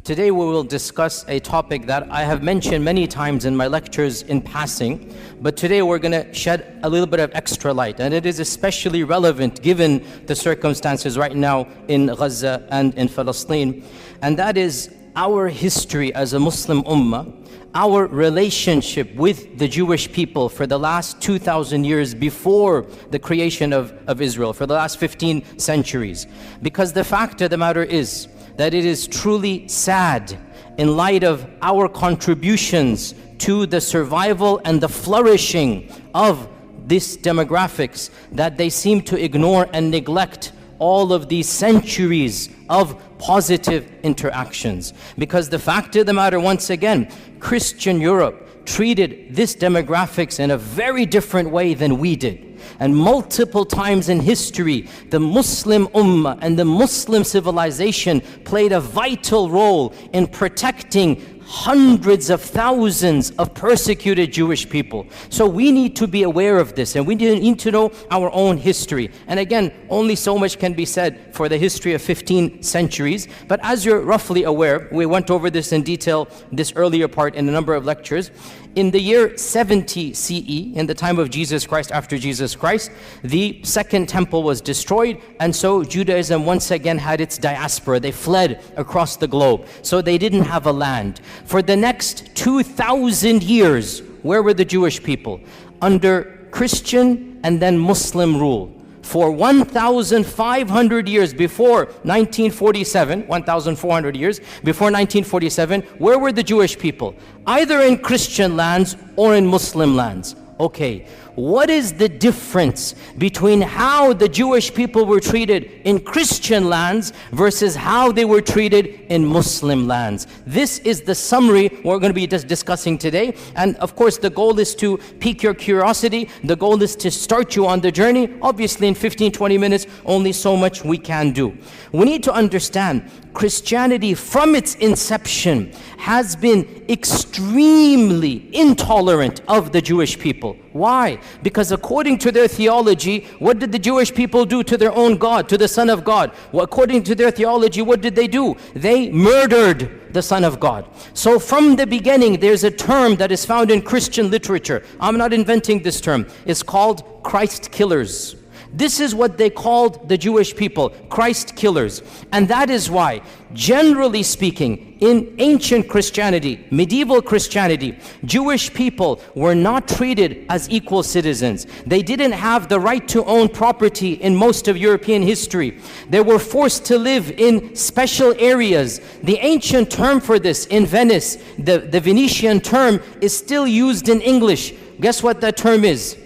Today we will discuss a topic that I have mentioned many times in my lectures in passing, but today we're going to shed a little bit of extra light, and it is especially relevant given the circumstances right now in Gaza and in Palestine, and that is our history as a Muslim ummah, our relationship with the Jewish people for the last 2,000 years before the creation of Israel, for the last 15 centuries. Because the fact of the matter is that it is truly sad in light of our contributions to the survival and the flourishing of these demographics that they seem to ignore and neglect all of these centuries of positive interactions. Because the fact of the matter, once again, Christian Europe treated this demographics in a very different way than we did. And multiple times in history, the Muslim ummah and the Muslim civilization played a vital role in protecting hundreds of thousands of persecuted Jewish people. So we need to be aware of this, and we need to know our own history. And again, only so much can be said for the history of 15 centuries. But as you're roughly aware, we went over this in detail this earlier part in a number of lectures. In the year 70 CE, in the time of Jesus Christ, after Jesus Christ, the second temple was destroyed, and so Judaism once again had its diaspora. They fled across the globe, so they didn't have a land. For the next 2,000 years, where were the Jewish people? Under Christian and then Muslim rule. For 1,500 years before 1947, 1,400 years before 1947, where were the Jewish people? Either in Christian lands or in Muslim lands. Okay, what is the difference between how the Jewish people were treated in Christian lands versus how they were treated in Muslim lands? This is the summary we're going to be discussing today. And of course, the goal is to pique your curiosity. The goal is to start you on the journey. Obviously, in 15-20 minutes, only so much we can do. We need to understand Christianity from its inception has been extremely intolerant of the Jewish people. Why? Because according to their theology, what did the Jewish people do to their own God, to the Son of God? Well, according to their theology, what did they do? They murdered the Son of God. So from the beginning, there's a term that is found in Christian literature. I'm not inventing this term. It's called Christ killers. This is what they called the Jewish people, Christ killers. And that is why, generally speaking, in ancient Christianity, medieval Christianity, Jewish people were not treated as equal citizens. They didn't have the right to own property in most of European history. They were forced to live in special areas. The ancient term for this in Venice, the Venetian term, is still used in English. Guess what that term is?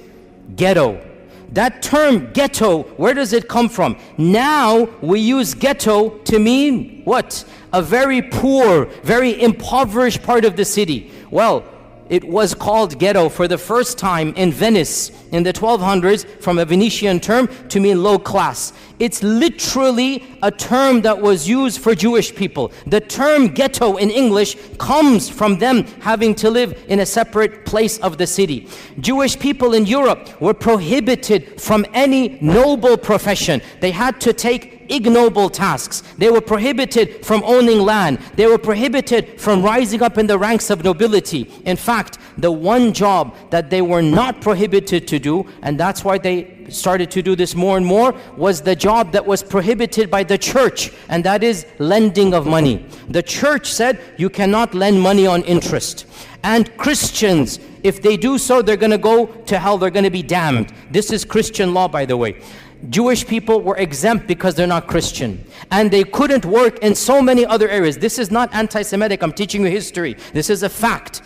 Ghetto. That term ghetto, where does it come from? Now we use ghetto to mean what? A very poor, very impoverished part of the city. Well, it was called ghetto for the first time in Venice in the 1200s from a Venetian term to mean low class. It's literally a term that was used for Jewish people. The term ghetto in English comes from them having to live in a separate place of the city. Jewish people in Europe were prohibited from any noble profession. They had to take ignoble tasks. They were prohibited from owning land. They were prohibited from rising up in the ranks of nobility. In fact, the one job that they were not prohibited to do, and that's why they started to do this more and more, was the job that was prohibited by the church, and that is lending of money. The church said you cannot lend money on interest. And Christians, if they do so, they're going to go to hell, they're going to be damned. This is Christian law, by the way. Jewish people were exempt because they're not Christian. And they couldn't work in so many other areas. This is not anti-Semitic, I'm teaching you history. This is a fact.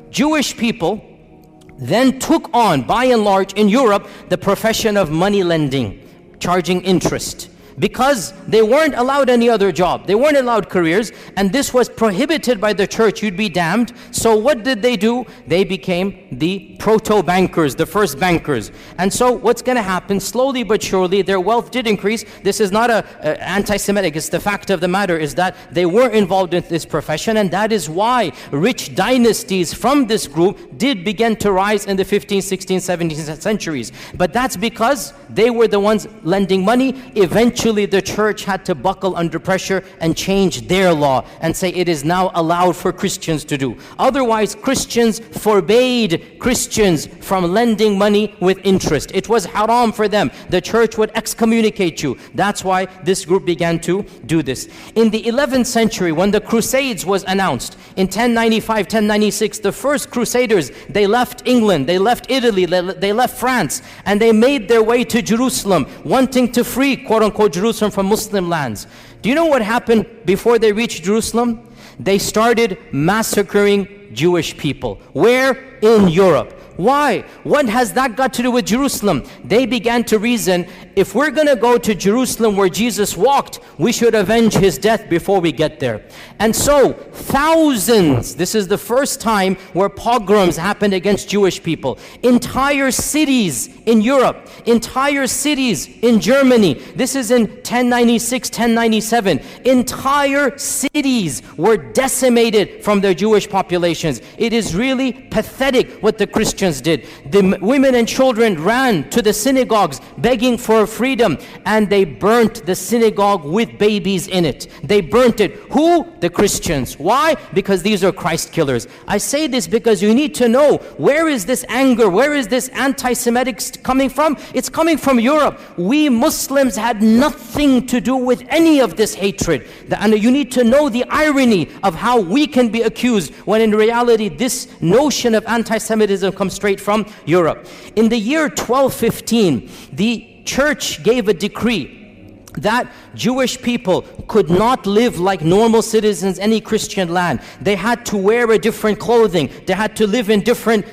Jewish people then took on, by and large, in Europe, the profession of money lending, charging interest. Because they weren't allowed any other job. They weren't allowed careers, and this was prohibited by the church. You'd be damned. So what did they do? They became the proto-bankers, the first bankers. And so what's going to happen, slowly but surely, their wealth did increase. This is not a anti-Semitic. It's the fact of the matter is that they were involved in this profession, and that is why rich dynasties from this group did begin to rise in the 15th, 16th, 17th centuries. But that's because they were the ones lending money. Eventually the church had to buckle under pressure and change their law and say it is now allowed for Christians to do. Otherwise, Christians forbade Christians from lending money with interest. It was haram for them. The church would excommunicate you. That's why this group began to do this. In the 11th century, when the Crusades was announced, in 1095, 1096, the first Crusaders, they left England, they left Italy, they left France, and they made their way to Jerusalem, wanting to free, quote-unquote, Jerusalem from Muslim lands. Do you know what happened before they reached Jerusalem? They started massacring Jewish people. Where? In Europe. Why? What has that got to do with Jerusalem? They began to reason, if we're going to go to Jerusalem where Jesus walked, we should avenge his death before we get there. And so, thousands, this is the first time where pogroms happened against Jewish people. Entire cities in Europe, entire cities in Germany, this is in 1096, 1097, entire cities were decimated from their Jewish populations. It is really pathetic what the Christians did. The women and children ran to the synagogues begging for freedom, and they burnt the synagogue with babies in it. They burnt it. Who? The Christians. Why? Because these are Christ killers. I say this because you need to know, where is this anger? Where is this anti-Semitic coming from? It's coming from Europe. We Muslims had nothing to do with any of this hatred. And you need to know the irony of how we can be accused when in reality this notion of anti-Semitism comes straight from Europe. In the year 1215, the church gave a decree that Jewish people could not live like normal citizens in any Christian land. They had to wear a different clothing. They had to live in different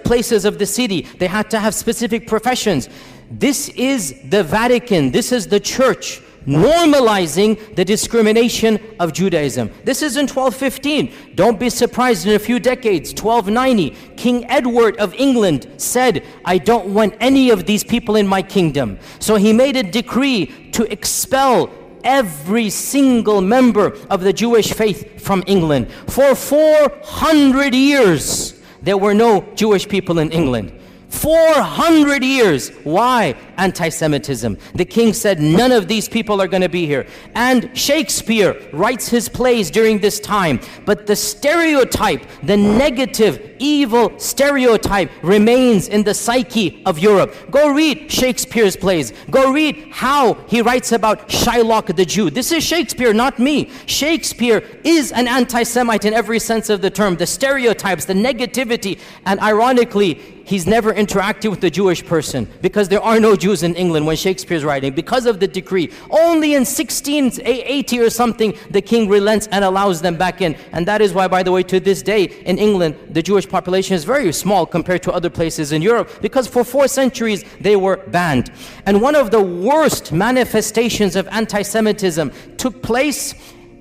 places of the city. They had to have specific professions. This is the Vatican. This is the church normalizing the discrimination of Judaism. This is in 1215. Don't be surprised in a few decades, 1290, King Edward of England said, I don't want any of these people in my kingdom. So he made a decree to expel every single member of the Jewish faith from England. For 400 years, there were no Jewish people in England. 400 years. Why? Anti-Semitism. The king said, none of these people are going to be here. And Shakespeare writes his plays during this time. But the stereotype, the negative, evil stereotype remains in the psyche of Europe. Go read Shakespeare's plays. Go read how he writes about Shylock the Jew. This is Shakespeare, not me. Shakespeare is an anti-Semite in every sense of the term. The stereotypes, the negativity, and ironically, he's never interacted with the Jewish person because there are no Jews in England when Shakespeare's writing because of the decree. Only in 1680 or something the king relents and allows them back in. And that is why, by the way, to this day in England, the Jewish population is very small compared to other places in Europe because for 4 centuries they were banned. And one of the worst manifestations of anti-Semitism took place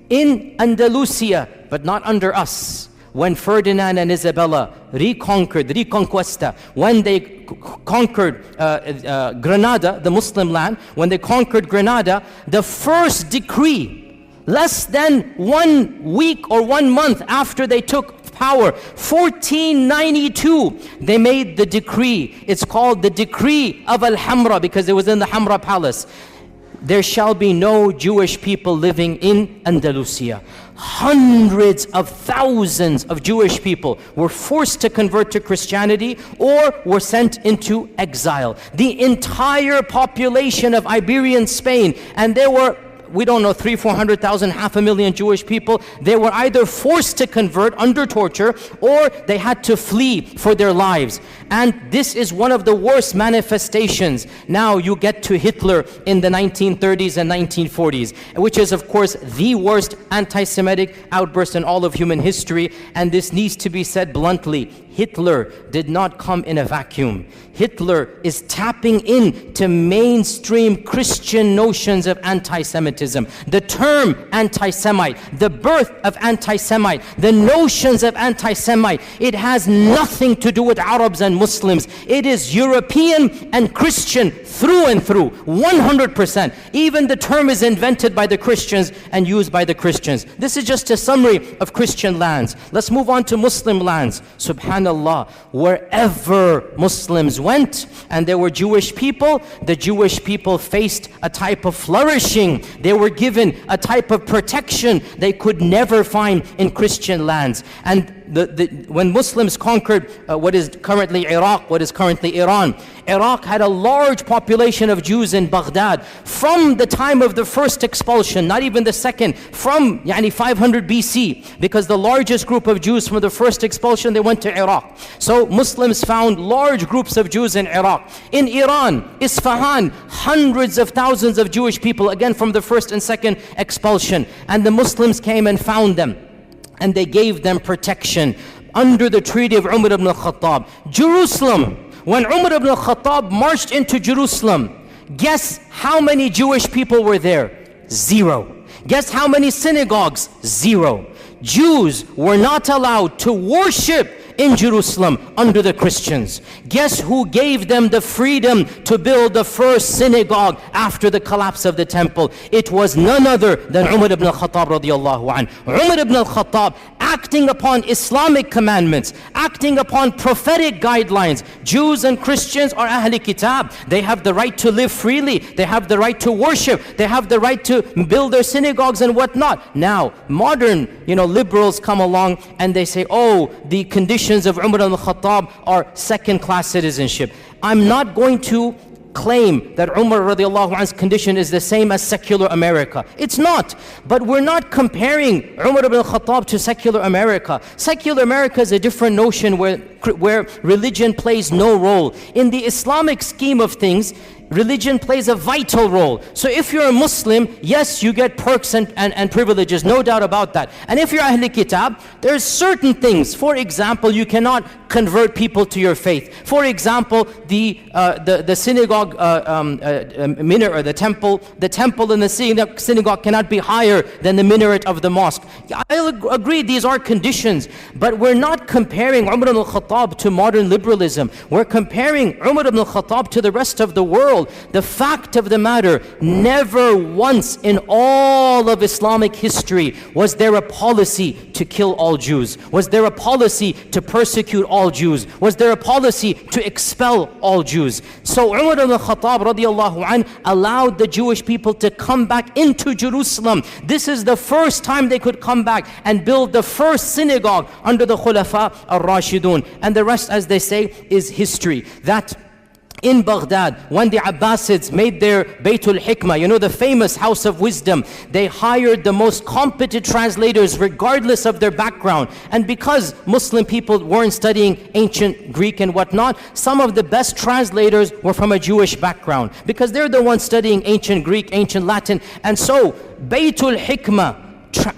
in Andalusia, but not under us. When Ferdinand and Isabella Reconquista, when they conquered Granada, the Muslim land, when they conquered Granada, the first decree, less than 1 week or 1 month after they took power, 1492, they made the decree. It's called the Decree of Al-Hamra because it was in the Hamra Palace. There shall be no Jewish people living in Andalusia. Hundreds of thousands of Jewish people were forced to convert to Christianity or were sent into exile. The entire population of Iberian Spain, and there were, we don't know, 300,000-400,000, 500,000 Jewish people, they were either forced to convert under torture or they had to flee for their lives. And this is one of the worst manifestations. Now you get to Hitler in the 1930s and 1940s, which is of course the worst anti-Semitic outburst in all of human history. And this needs to be said bluntly. Hitler did not come in a vacuum. Hitler is tapping into mainstream Christian notions of anti-Semitism. anti-Semitism. The term anti-Semite, the birth of anti-Semite, the notions of anti-Semite, it has nothing to do with Arabs and Muslims. It is European and Christian through and through, 100%. Even the term is invented by the Christians and used by the Christians. This is just a summary of Christian lands. Let's move on to Muslim lands. Subhanallah, wherever Muslims went and there were Jewish people, the Jewish people faced a type of flourishing. They were given a type of protection they could never find in Christian lands. And when Muslims conquered what is currently Iraq, what is currently Iran, Iraq had a large population of Jews in Baghdad from the time of the first expulsion, not even the second, from 500 BC, because the largest group of Jews from the first expulsion, they went to Iraq. So Muslims found large groups of Jews in Iraq. In Iran, Isfahan, hundreds of thousands of Jewish people, again from the first and second expulsion. And the Muslims came and found them, and they gave them protection under the treaty of Umar ibn al-Khattab. Jerusalem, when Umar ibn al-Khattab marched into Jerusalem, guess how many Jewish people were there? 0. Guess how many synagogues? 0. Jews were not allowed to worship in Jerusalem under the Christians. Guess who gave them the freedom to build the first synagogue after the collapse of the temple? It was none other than Umar ibn al-Khattab radiyallahu anhu. Umar ibn al-Khattab, acting upon Islamic commandments, acting upon prophetic guidelines. Jews and Christians are Ahli Kitab. They have the right to live freely. They have the right to worship. They have the right to build their synagogues and whatnot. Now, modern, liberals come along and they say, oh, the conditions of Umar al-Khattab are second-class citizenship. I'm not going to claim that Umar radiallahu anhu's condition is the same as secular America. It's not. But we're not comparing Umar ibn al-Khattab to secular America. Secular America is a different notion where religion plays no role. In the Islamic scheme of things, religion plays a vital role. So if you're a Muslim, yes, you get perks and privileges, no doubt about that. And if you're Ahl Kitab, there's certain things. For example, you cannot convert people to your faith. For example, the synagogue minaret, or the temple in the synagogue cannot be higher than the minaret of the mosque. I agree, these are conditions, but we're not comparing Umar ibn al-Khattab to modern liberalism. We're comparing Umar ibn al-Khattab to the rest of the world. The fact of the matter, never once in all of Islamic history was there a policy to kill all Jews. Was there a policy to persecute all Jews? Was there a policy to expel all Jews? So Umar ibn al-Khattab radiyallahu anh allowed the Jewish people to come back into Jerusalem. This is the first time they could come back and build the first synagogue under the Khulafa al-Rashidun. And the rest, as they say, is history. That in Baghdad, when the Abbasids made their Baytul Hikmah, the famous house of wisdom, they hired the most competent translators regardless of their background. And because Muslim people weren't studying ancient Greek and whatnot, some of the best translators were from a Jewish background, because they're the ones studying ancient Greek, ancient Latin. And so Baytul Hikmah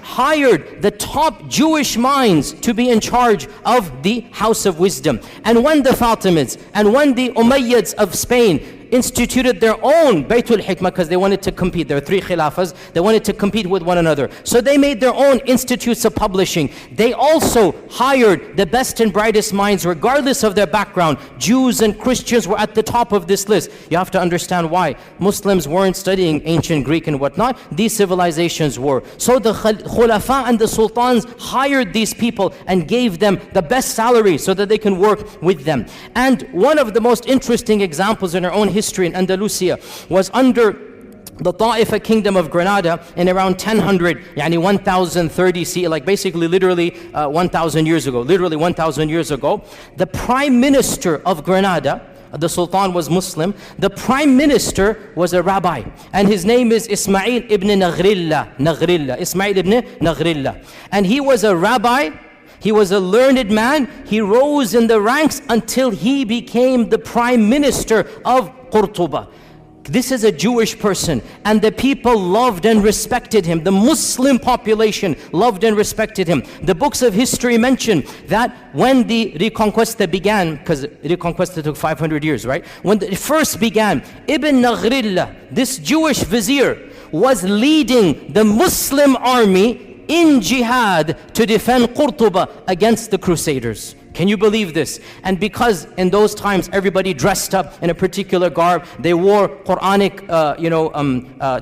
hired the top Jewish minds to be in charge of the House of Wisdom. And when the Fatimids and when the Umayyads of Spain instituted their own Baytul Hikmah, because they wanted to compete, there are 3 khilafas, they wanted to compete with one another. So they made their own institutes of publishing. They also hired the best and brightest minds regardless of their background. Jews and Christians were at the top of this list. You have to understand why. Muslims weren't studying ancient Greek and whatnot. These civilizations were. So the Khulafa and the Sultans hired these people and gave them the best salary so that they can work with them. And one of the most interesting examples in our own history in Andalusia was under the Ta'ifa kingdom of Granada in around 1000, 1030 CE, like basically literally 1000 years ago, the prime minister of Granada, the Sultan was Muslim, the prime minister was a rabbi, and his name is Ismail ibn Naghrillah, Ismail ibn Naghrillah. And he was a rabbi. He was a learned man. He rose in the ranks until he became the prime minister of Qurtuba. This is a Jewish person, and the people loved and respected him. The Muslim population loved and respected him. The books of history mention that when the Reconquista began, because Reconquista took 500 years, right? When it first began, Ibn Naghrillah, this Jewish vizier, was leading the Muslim army in jihad to defend Qurtuba against the Crusaders. Can you believe this? And because in those times everybody dressed up in a particular garb, they wore Quranic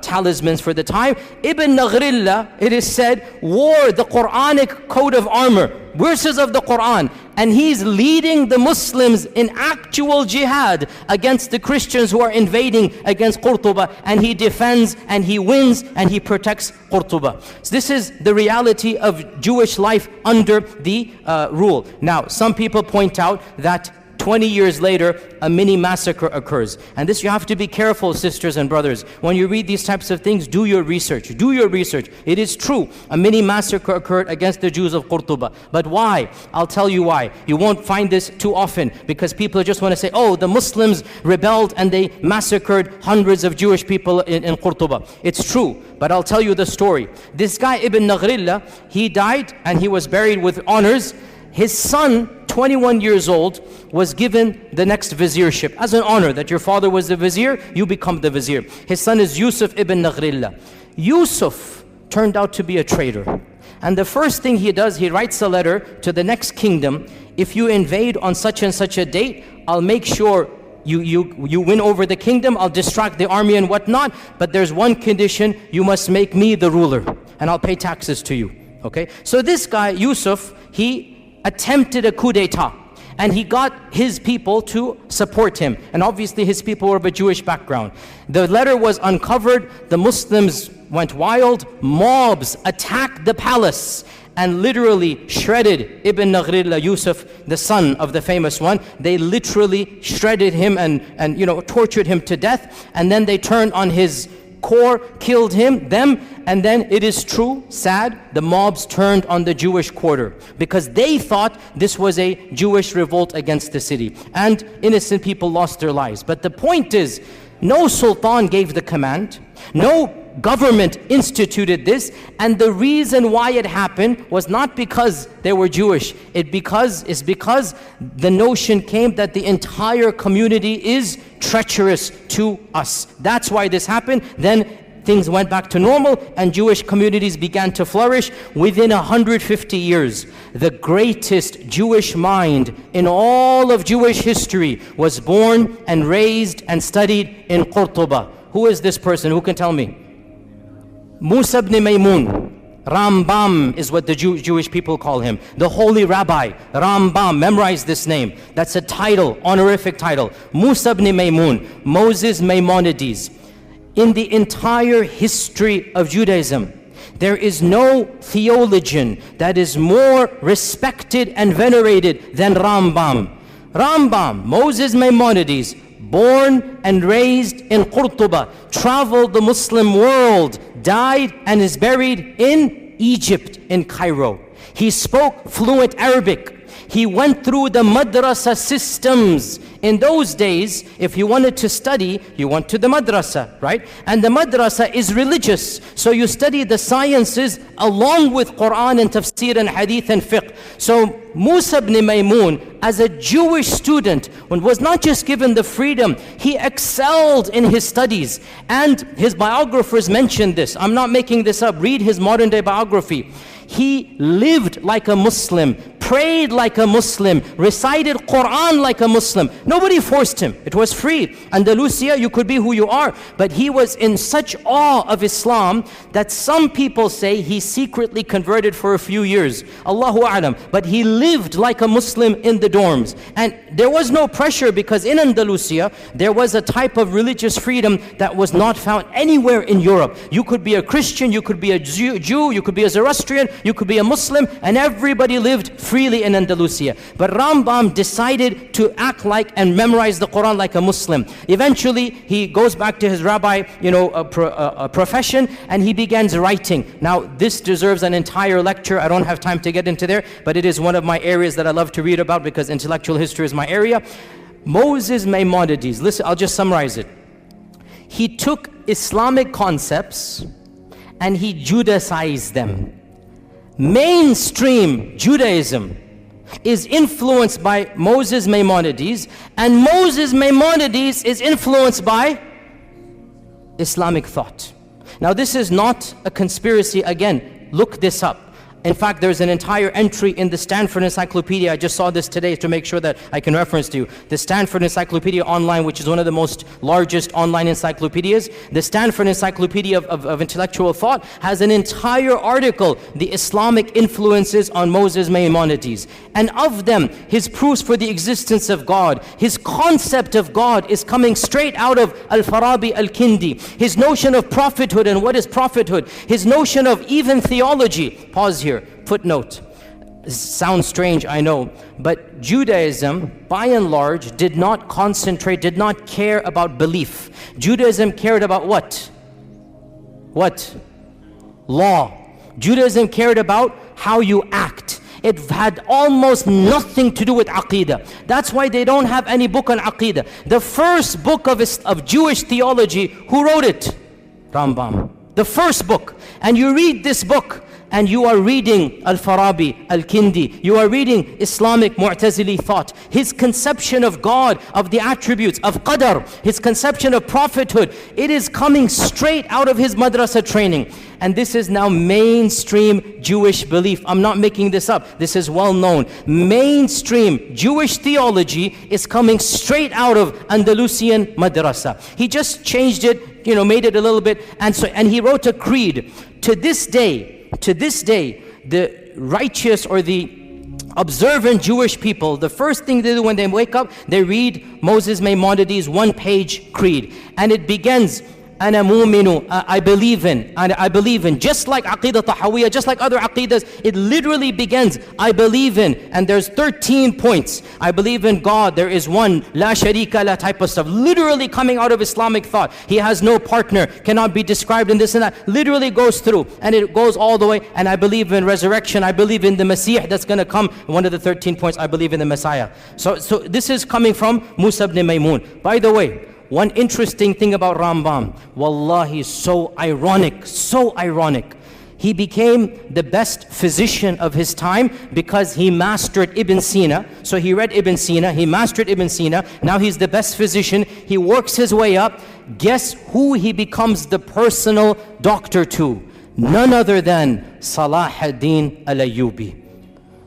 talismans for the time, Ibn Naghrillah, it is said, wore the Quranic coat of armor, verses of the Quran, and he's leading the Muslims in actual jihad against the Christians who are invading against Qurtuba, and he defends and he wins and he protects Qurtuba. So this is the reality of Jewish life under the rule. Now, some people point out that 20 years later, a mini massacre occurs. And this, you have to be careful, sisters and brothers. When you read these types of things, do your research. Do your research. It is true, a mini massacre occurred against the Jews of Qurtuba. But why? I'll tell you why. You won't find this too often, because people just want to say, oh, the Muslims rebelled and they massacred hundreds of Jewish people in Qurtuba. It's true, but I'll tell you the story. This guy, Ibn Naghrillah, he died and he was buried with honors. His son, 21 years old, was given the next viziership as an honor, that your father was the vizier, you become the vizier. His son is Yusuf ibn Naghrillah. Yusuf turned out to be a traitor. And the first thing he does, he writes a letter to the next kingdom. If you invade on such and such a date, I'll make sure you win over the kingdom, I'll distract the army and whatnot, but there's one condition, you must make me the ruler, and I'll pay taxes to you. Okay? So this guy, Yusuf, he attempted a coup d'etat, and he got his people to support him, and obviously his people were of a Jewish background. The letter was uncovered, the Muslims went wild, mobs attacked the palace and literally shredded Ibn Naghrillah, Yusuf, the son of the famous one. They literally shredded him and tortured him to death, and then they turned on his core, killed them, and then it is true, sad, the mobs turned on the Jewish quarter because they thought this was a Jewish revolt against the city, and innocent people lost their lives. But the point is, no sultan gave the command, no government instituted this, and the reason why it happened was not because they were Jewish. It's because the notion came that the entire community is treacherous to us. That's why this happened. Then things went back to normal and Jewish communities began to flourish. Within 150 years, the greatest Jewish mind in all of Jewish history was born and raised and studied in Qurtuba. Who is this person? Who can tell me? Musa ibn Maymun. Rambam is what the Jewish people call him. The holy rabbi, Rambam. Memorize this name. That's a title, honorific title. Musa ibn Maymun, Moses Maimonides. In the entire history of Judaism, there is no theologian that is more respected and venerated than Rambam. Rambam, Moses Maimonides, born and raised in Qurtuba, traveled the Muslim world, died and is buried in Egypt, in Cairo. He spoke fluent Arabic. He went through the madrasa systems. In those days, if you wanted to study, you went to the madrasa, right? And the madrasa is religious. So you study the sciences along with Quran and tafsir and hadith and fiqh. So Musa ibn Maymun, as a Jewish student, was not just given the freedom, he excelled in his studies. And his biographers mentioned this. I'm not making this up. Read his modern day biography. He lived like a Muslim, prayed like a Muslim, recited Quran like a Muslim. Nobody forced him. It was free. Andalusia, you could be who you are. But he was in such awe of Islam that some people say he secretly converted for a few years. Allahu A'lam. But he lived like a Muslim in the dorms. And there was no pressure because in Andalusia, there was a type of religious freedom that was not found anywhere in Europe. You could be a Christian, you could be a Jew, you could be a Zoroastrian, you could be a Muslim, and everybody lived freely in Andalusia. But Rambam decided to act like and memorize the Quran like a Muslim. Eventually, he goes back to his rabbi, profession, and he begins writing. Now, this deserves an entire lecture. I don't have time to get into there, but it is one of my areas that I love to read about because intellectual history is my area. Moses Maimonides, listen, I'll just summarize it. He took Islamic concepts and he Judaicized them. Mainstream Judaism is influenced by Moses Maimonides, and Moses Maimonides is influenced by Islamic thought. Now this is not a conspiracy. Again, look this up. In fact, there's an entire entry in the Stanford Encyclopedia. I just saw this today to make sure that I can reference to you. The Stanford Encyclopedia Online, which is one of the most largest online encyclopedias. The Stanford Encyclopedia of Intellectual Thought has an entire article, the Islamic influences on Moses Maimonides. And of them, his proofs for the existence of God, his concept of God is coming straight out of Al-Farabi Al-Kindi. His notion of prophethood and what is prophethood. His notion of even theology. Pause here. Footnote. Sounds strange, I know, but Judaism, by and large, did not concentrate, did not care about belief. Judaism cared about what? What? Law. Judaism cared about how you act. It had almost nothing to do with Aqidah. That's why they don't have any book on Aqidah. The first book of Jewish theology, who wrote it? Rambam. The first book. And you read this book, and you are reading Al-Farabi, Al-Kindi, you are reading Islamic Mu'tazili thought, his conception of God, of the attributes, of Qadar, his conception of prophethood, it is coming straight out of his madrasa training. And this is now mainstream Jewish belief. I'm not making this up. This is well known. Mainstream Jewish theology is coming straight out of Andalusian madrasa. He just changed it, made it a little bit, and he wrote a creed. To this day, the righteous or the observant Jewish people, the first thing they do when they wake up, they read Moses Maimonides' one-page creed. And it begins, Ana mu'minu, I believe in, just like Aqidah Tahawiyya, just like other Aqidas, it literally begins, I believe in, and there's 13 points. I believe in God, there is one, la sharika la type of stuff, literally coming out of Islamic thought. He has no partner, cannot be described in this and that, literally goes through, and it goes all the way, and I believe in resurrection, I believe in the Masih that's going to come, one of the 13 points, I believe in the Messiah. So this is coming from Musa ibn Maymun. By the way, one interesting thing about Rambam, wallahi, so ironic. He became the best physician of his time because he mastered Ibn Sina. So he read Ibn Sina, he mastered Ibn Sina, now he's the best physician. He works his way up. Guess who he becomes the personal doctor to? None other than Salah ad-Din al-Ayyubi.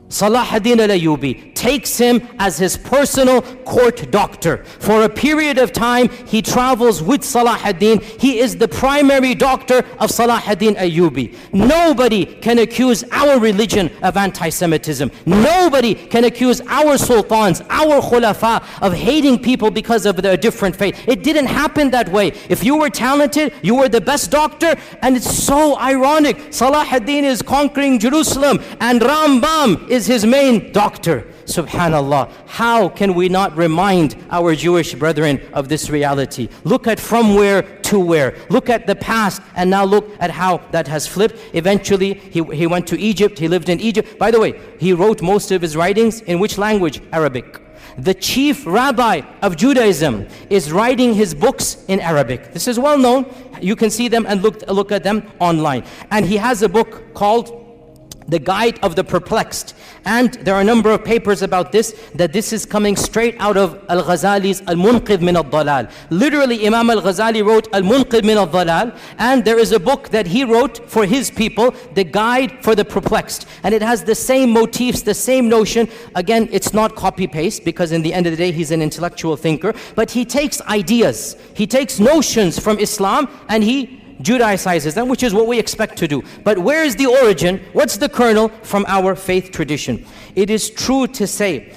Salah ad-Din al-Ayyubi takes him as his personal court doctor. For a period of time, he travels with Salah ad-Din. He is the primary doctor of Salah ad-Din Ayyubi. Nobody can accuse our religion of anti-Semitism. Nobody can accuse our sultans, our khulafa of hating people because of their different faith. It didn't happen that way. If you were talented, you were the best doctor, and it's so ironic. Salah ad-Din is conquering Jerusalem, and Rambam is his main doctor. Subhanallah. How can we not remind our Jewish brethren of this reality? Look at from where to where. Look at the past, and now look at how that has flipped. Eventually, he went to Egypt. He lived in Egypt. By the way, he wrote most of his writings in which language? Arabic. The chief rabbi of Judaism is writing his books in Arabic. This is well known. You can see them and look at them online. And he has a book called The Guide of the Perplexed. And there are a number of papers about this, that this is coming straight out of Al-Ghazali's Al-Munqidh min al-Dalal. Literally, Imam Al-Ghazali wrote Al-Munqidh min al-Dalal, and there is a book that he wrote for his people, The Guide for the Perplexed. And it has the same motifs, the same notion. Again, it's not copy-paste, because in the end of the day, he's an intellectual thinker. But he takes ideas, he takes notions from Islam, and he Judaizes them, which is what we expect to do. But where is the origin? What's the kernel? From our faith tradition. It is true to say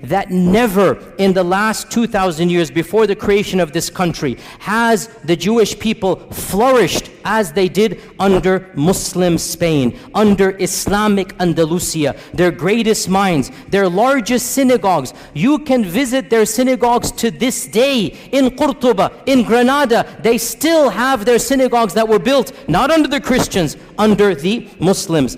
that never in the last 2,000 years before the creation of this country has the Jewish people flourished as they did under Muslim Spain, under Islamic Andalusia, their greatest minds, their largest synagogues. You can visit their synagogues to this day. In Qurtuba, in Granada, they still have their synagogues that were built not under the Christians, under the Muslims.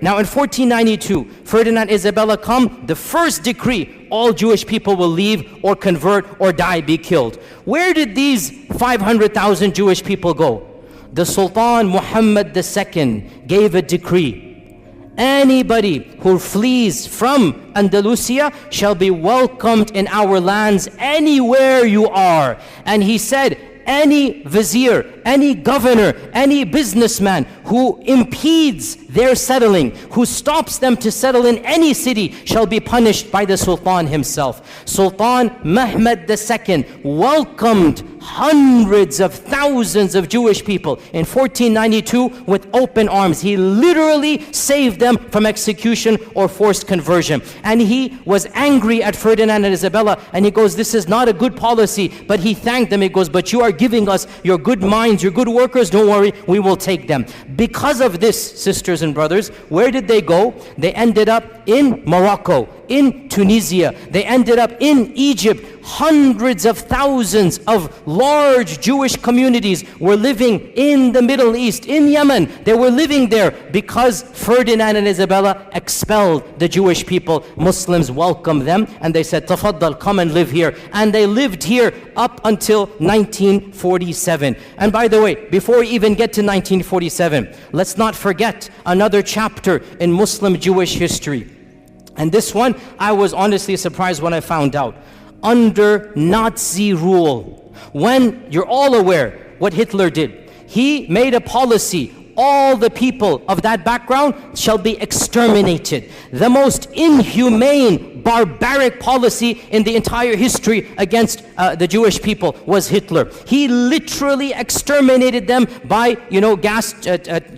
Now in 1492, Ferdinand Isabella come, the first decree, all Jewish people will leave or convert or die, be killed. Where did these 500,000 Jewish people go? The Sultan Muhammad II gave a decree. Anybody who flees from Andalusia shall be welcomed in our lands anywhere you are. And he said, any vizier, any governor, any businessman who impedes their settling, who stops them to settle in any city, shall be punished by the Sultan himself. Sultan Mehmed II welcomed hundreds of thousands of Jewish people in 1492 with open arms. He literally saved them from execution or forced conversion. And he was angry at Ferdinand and Isabella, and he goes, this is not a good policy. But he thanked them. He goes, but you are giving us your good minds, your good workers, don't worry, we will take them. Because of this, sisters and brothers, where did they go? They ended up in Morocco, in Tunisia. They ended up in Egypt. Hundreds of thousands of large Jewish communities were living in the Middle East, in Yemen. They were living there because Ferdinand and Isabella expelled the Jewish people. Muslims welcomed them and they said, Tafaddal, come and live here. And they lived here up until 1947. And by the way, before we even get to 1947, let's not forget another chapter in Muslim Jewish history. And this one, I was honestly surprised when I found out. Under Nazi rule, when you're all aware what Hitler did, he made a policy, all the people of that background shall be exterminated. The most inhumane, barbaric policy in the entire history against the Jewish people was Hitler. He literally exterminated them by, gas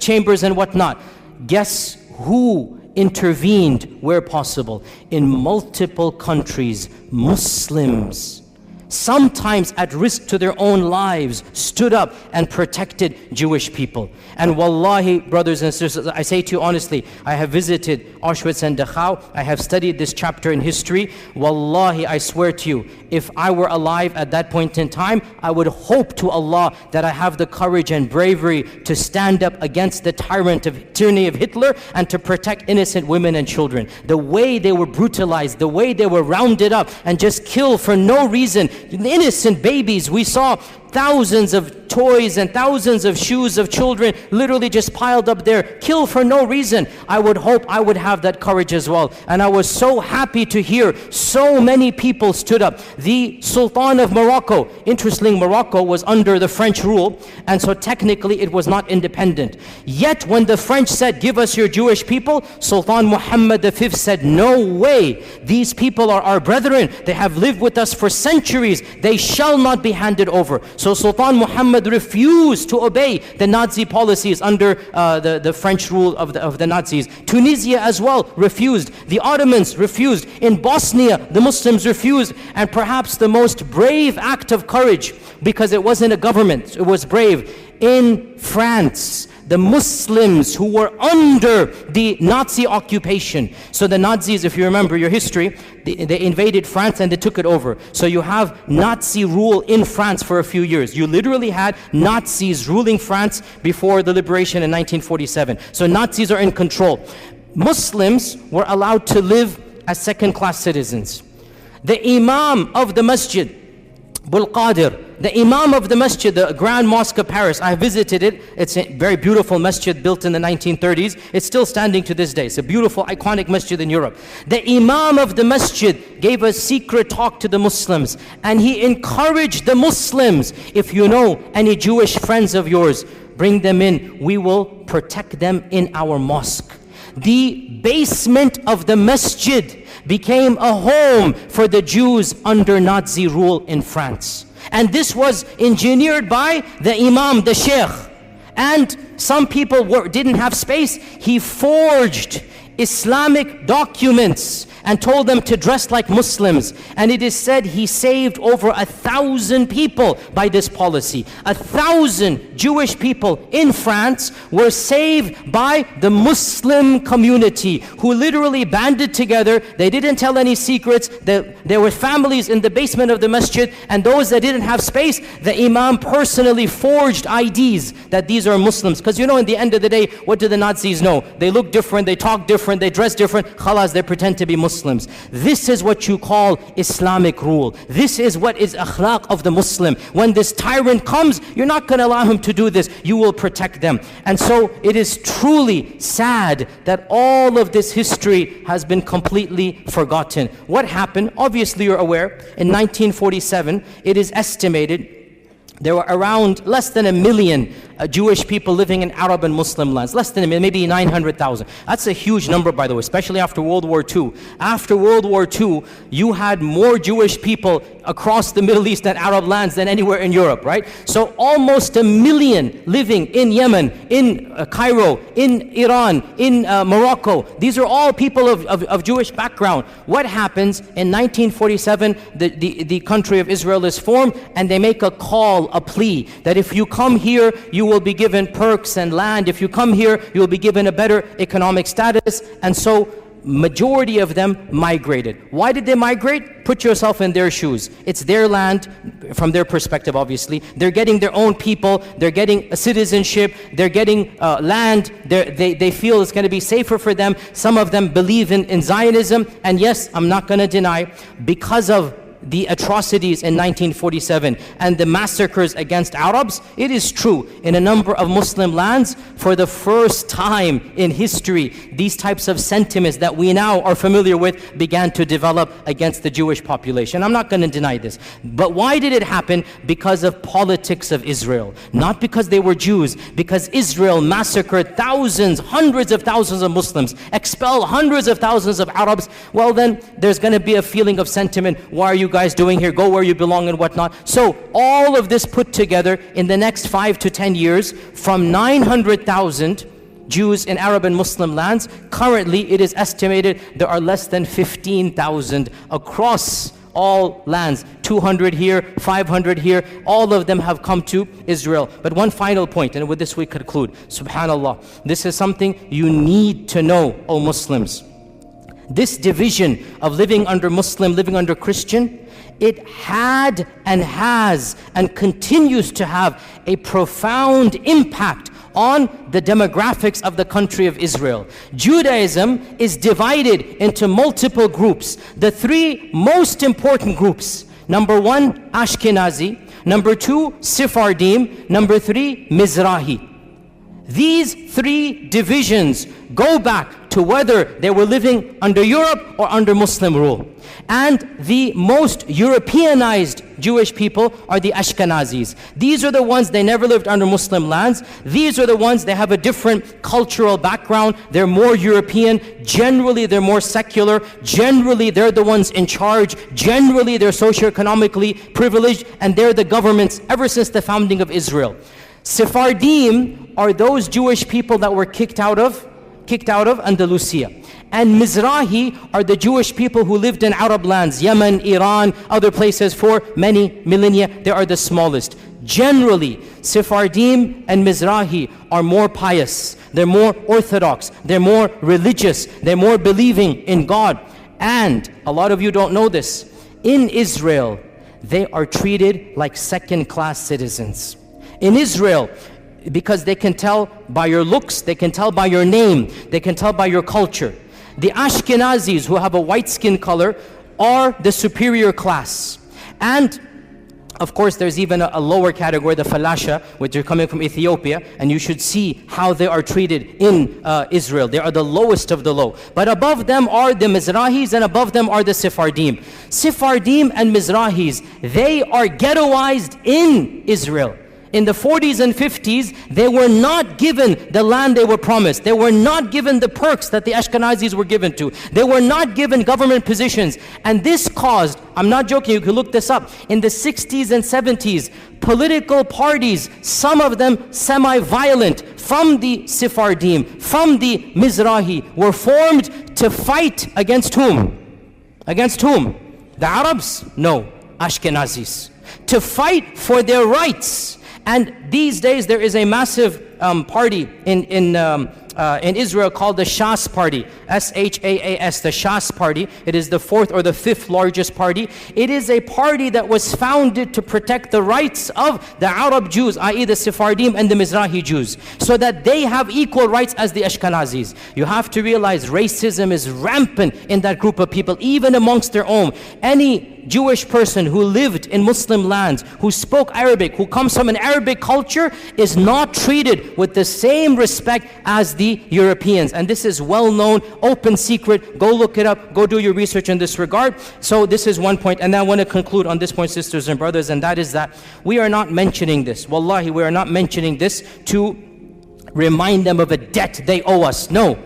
chambers and whatnot. Guess who intervened where possible? In multiple countries, Muslims, sometimes at risk to their own lives, stood up and protected Jewish people. And wallahi, brothers and sisters, I say to you honestly, I have visited Auschwitz and Dachau. I have studied this chapter in history. Wallahi, I swear to you, if I were alive at that point in time, I would hope to Allah that I have the courage and bravery to stand up against the tyranny of Hitler and to protect innocent women and children. The way they were brutalized, the way they were rounded up and just killed for no reason. Innocent babies, we saw thousands of toys and thousands of shoes of children literally just piled up there, killed for no reason. I would hope I would have that courage as well. And I was so happy to hear so many people stood up. The Sultan of Morocco, interestingly, Morocco was under the French rule, and so technically it was not independent. Yet when the French said, give us your Jewish people, Sultan Muhammad V said, no way, these people are our brethren, they have lived with us for centuries, they shall not be handed over. So Sultan Muhammad refused to obey the Nazi policies under the French rule of the Nazis. Tunisia as well refused. The Ottomans refused. In Bosnia, the Muslims refused. And perhaps the most brave act of courage, because it wasn't a government, it was brave, in France, the Muslims who were under the Nazi occupation. So the Nazis, if you remember your history, they invaded France and they took it over. So you have Nazi rule in France for a few years. You literally had Nazis ruling France before the liberation in 1947. So Nazis are in control. Muslims were allowed to live as second-class citizens. The Imam of the Masjid, Qadir, the Imam of the Masjid, the Grand Mosque of Paris, I visited it. It's a very beautiful masjid built in the 1930s. It's still standing to this day. It's a beautiful, iconic masjid in Europe. The Imam of the Masjid gave a secret talk to the Muslims, and he encouraged the Muslims, if you know any Jewish friends of yours, bring them in. We will protect them in our mosque. The basement of the masjid became a home for the Jews under Nazi rule in France. And this was engineered by the Imam, the Sheikh. And some people didn't have space. He forged Islamic documents and told them to dress like Muslims. And it is said he saved over 1,000 people by this policy. 1,000 Jewish people in France were saved by the Muslim community, who literally banded together. They didn't tell any secrets. There were families in the basement of the masjid, and those that didn't have space, the Imam personally forged IDs that these are Muslims. Because in the end of the day, what do the Nazis know? They look different, they talk different, they dress different. Khalas, they pretend to be Muslims. This is what you call Islamic rule. This is what is akhlaq of the Muslim. When this tyrant comes, you're not going to allow him to do this. You will protect them. And so it is truly sad that all of this history has been completely forgotten. What happened? Obviously you're aware, in 1947, it is estimated there were around less than 1 million Jewish people living in Arab and Muslim lands. Less than 1 million, maybe 900,000. That's a huge number, by the way, especially after World War II. After World War II, you had more Jewish people across the Middle East and Arab lands than anywhere in Europe, right? So almost 1 million living in Yemen, in Cairo, in Iran, in Morocco. These are all people of Jewish background. What happens in 1947? The country of Israel is formed, and they make a call, a plea, that if you come here, you will be given perks and land. If you come here, you will be given a better economic status. And so majority of them migrated. Why did they migrate? Put yourself in their shoes. It's their land, from their perspective, obviously. They're getting their own people. They're getting a citizenship. They're getting land. They feel it's going to be safer for them. Some of them believe in Zionism. And yes, I'm not going to deny, because of the atrocities in 1947 and the massacres against Arabs, it is true, in a number of Muslim lands, for the first time in history, these types of sentiments that we now are familiar with began to develop against the Jewish population. I'm not going to deny this. But why did it happen? Because of politics of Israel. Not because they were Jews, because Israel massacred thousands, hundreds of thousands of Muslims, expelled hundreds of thousands of Arabs. Well then, there's going to be a feeling of sentiment. Why are you guys doing here? Go where you belong and whatnot. So all of this put together in the next 5 to 10 years, from 900,000 Jews in Arab and Muslim lands, currently it is estimated there are less than 15,000 across all lands. 200 here, 500 here, all of them have come to Israel. But one final point, and with this we conclude. Subhanallah, this is something you need to know, O Muslims. This division of living under Muslim, living under Christian, it had and has and continues to have a profound impact on the demographics of the country of Israel. Judaism is divided into multiple groups. The three most important groups: number 1, Ashkenazi; number 2, Sephardim; number 3, Mizrahi. These three divisions go back to whether they were living under Europe or under Muslim rule. And the most Europeanized Jewish people are the Ashkenazis. These are the ones, they never lived under Muslim lands. These are the ones, they have a different cultural background. They're more European. Generally, they're more secular. Generally, they're the ones in charge. Generally, they're socioeconomically privileged, and they're the governments ever since the founding of Israel. Sephardim are those Jewish people that were kicked out of Andalusia. And Mizrahi are the Jewish people who lived in Arab lands, Yemen, Iran, other places for many millennia. They are the smallest. Generally, Sephardim and Mizrahi are more pious. They're more orthodox. They're more religious. They're more believing in God. And a lot of you don't know this. In Israel, they are treated like second-class citizens. In Israel, because they can tell by your looks, they can tell by your name, they can tell by your culture. The Ashkenazis, who have a white skin color, are the superior class. And of course, there's even a lower category, the Falasha, which are coming from Ethiopia, and you should see how they are treated in Israel. They are the lowest of the low. But above them are the Mizrahis, and above them are the Sephardim. Sephardim and Mizrahis, they are ghettoized in Israel. In the 40s and 50s, they were not given the land they were promised. They were not given the perks that the Ashkenazis were given to. They were not given government positions. And this caused, I'm not joking, you can look this up, in the 60s and 70s, political parties, some of them semi-violent, from the Sephardim, from the Mizrahi, were formed to fight against whom? Against whom? The Arabs? No, Ashkenazis. To fight for their rights. And these days there is a massive party in Israel called the Shas Party, S-H-A-A-S, the Shas Party. It is the 4th or the 5th largest party. It is a party that was founded to protect the rights of the Arab Jews, i.e. the Sephardim and the Mizrahi Jews, so that they have equal rights as the Ashkenazis. You have to realize racism is rampant in that group of people, even amongst their own. Any Jewish person who lived in Muslim lands, who spoke Arabic, who comes from an Arabic culture, is not treated with the same respect as the the Europeans. And this is well known, open secret. Go look it up. Go do your research in this regard. So this is one point. And then I want to conclude on this point, sisters and brothers, and that is that we are not mentioning this. Wallahi, we are not mentioning this to remind them of a debt they owe us. No.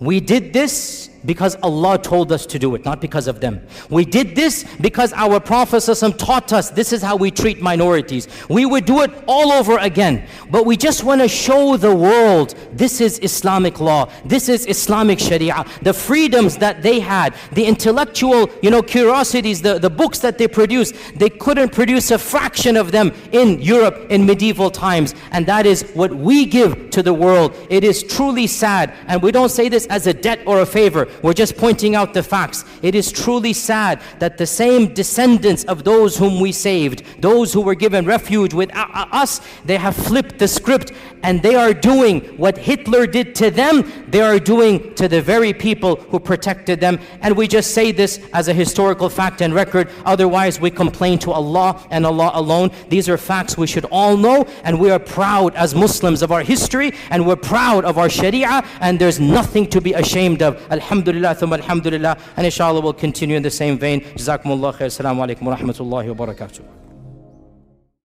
We did this because Allah told us to do it, not because of them. We did this because our Prophet ﷺ taught us this is how we treat minorities. We would do it all over again. But we just want to show the world this is Islamic law. This is Islamic Sharia. The freedoms that they had, the intellectual, curiosities, the books that they produced, they couldn't produce a fraction of them in Europe in medieval times. And that is what we give to the world. It is truly sad. And we don't say this as a debt or a favor. We're just pointing out the facts. It is truly sad that the same descendants of those whom we saved, those who were given refuge with us, they have flipped the script and they are doing what Hitler did to them, they are doing to the very people who protected them. And we just say this as a historical fact and record. Otherwise, we complain to Allah and Allah alone. These are facts we should all know, and we are proud as Muslims of our history, and we're proud of our Sharia, and there's nothing to be ashamed of. Alhamdulillah, thumma alhamdulillah, and inshallah we'll continue in the same vein. Jazakumullah khair. Assalamu alaikum wa rahmatullahi wa barakatuh.